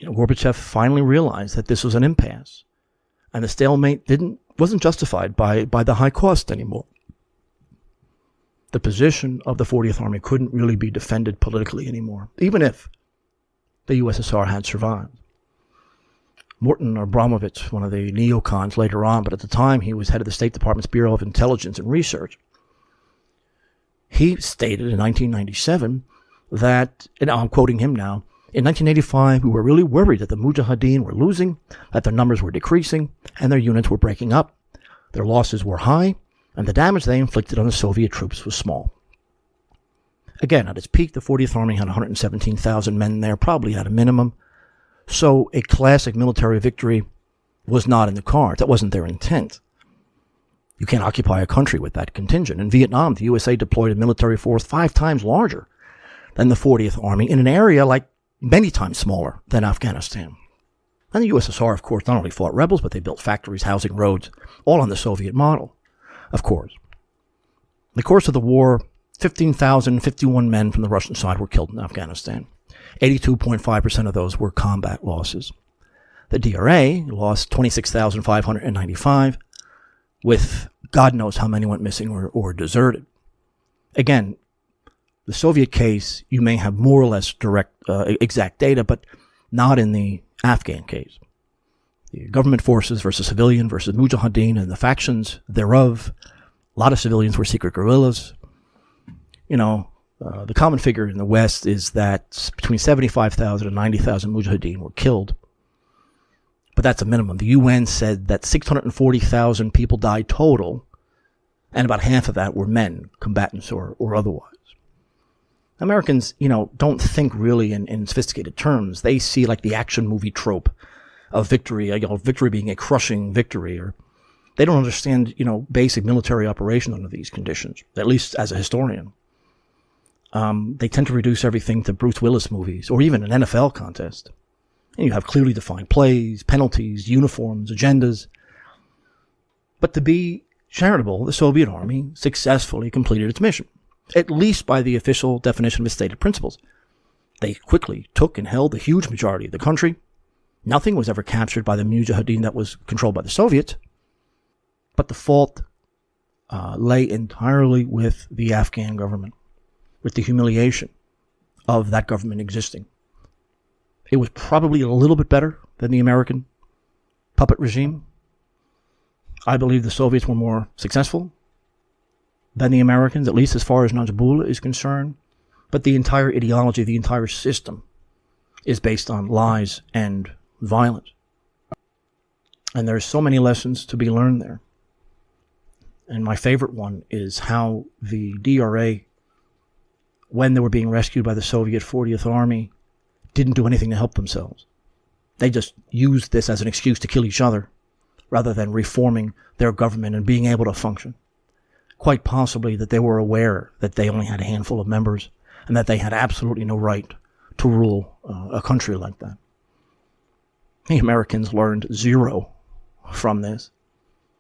Gorbachev finally realized that this was an impasse, and the stalemate wasn't justified by the high cost anymore. The position of the 40th Army couldn't really be defended politically anymore, even if the USSR had survived. Morton Abramovich, one of the neocons later on, but at the time he was head of the State Department's Bureau of Intelligence and Research, he stated in 1997 that, and I'm quoting him now, in 1985 we were really worried that the Mujahideen were losing, that their numbers were decreasing, and their units were breaking up. Their losses were high, and the damage they inflicted on the Soviet troops was small. Again, at its peak, the 40th Army had 117,000 men there, probably at a minimum. So a classic military victory was not in the cards. That wasn't their intent. You can't occupy a country with that contingent. In Vietnam, the USA deployed a military force 5 times larger than the 40th Army in an area like many times smaller than Afghanistan. And the USSR, of course, not only fought rebels, but they built factories, housing, roads, all on the Soviet model, of course. In the course of the war, 15,051 men from the Russian side were killed in Afghanistan. 82.5% of those were combat losses. The DRA lost 26,595, with God knows how many went missing or deserted. Again, The Soviet case, you may have more or less exact data, but not in the Afghan case. The government forces versus civilian versus mujahideen and the factions thereof. A lot of civilians were secret guerrillas. The common figure in the West is that between 75,000 and 90,000 mujahideen were killed. But that's a minimum. The UN said that 640,000 people died total, and about half of that were men, combatants or otherwise. Americans, don't think really in sophisticated terms. They see like the action movie trope of victory, victory being a crushing victory, or they don't understand, basic military operation under these conditions, at least as a historian. They tend to reduce everything to Bruce Willis movies or even an NFL contest. And you have clearly defined plays, penalties, uniforms, agendas. But to be charitable, the Soviet army successfully completed its mission, at least by the official definition of its stated principles. They quickly took and held the huge majority of the country. Nothing was ever captured by the Mujahideen that was controlled by the Soviets. But the fault lay entirely with the Afghan government, with the humiliation of that government existing. It was probably a little bit better than the American puppet regime. I believe the Soviets were more successful than the Americans, at least as far as Najibullah is concerned. But the entire ideology, the entire system is based on lies and violence. And there's so many lessons to be learned there. And my favorite one is how the DRA, when they were being rescued by the Soviet 40th Army, didn't do anything to help themselves. They just used this as an excuse to kill each other rather than reforming their government and being able to function. Quite possibly that they were aware that they only had a handful of members and that they had absolutely no right to rule a country like that. The Americans learned zero from this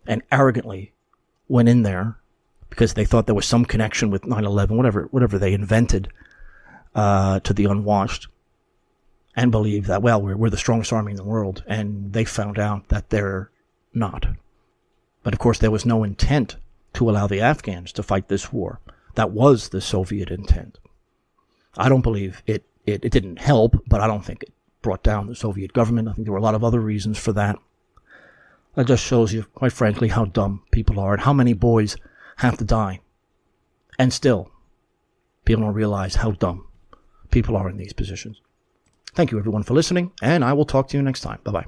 and arrogantly went in there because they thought there was some connection with 9/11, whatever they invented to the unwashed, and believed that, we're the strongest army in the world, and they found out that they're not. But of course, there was no intent to allow the Afghans to fight this war. That was the Soviet intent. I don't believe it didn't help, but I don't think it brought down the Soviet government. I think there were a lot of other reasons for that. That just shows you, quite frankly, how dumb people are and how many boys have to die. And still, people don't realize how dumb people are in these positions. Thank you, everyone, for listening, and I will talk to you next time. Bye-bye.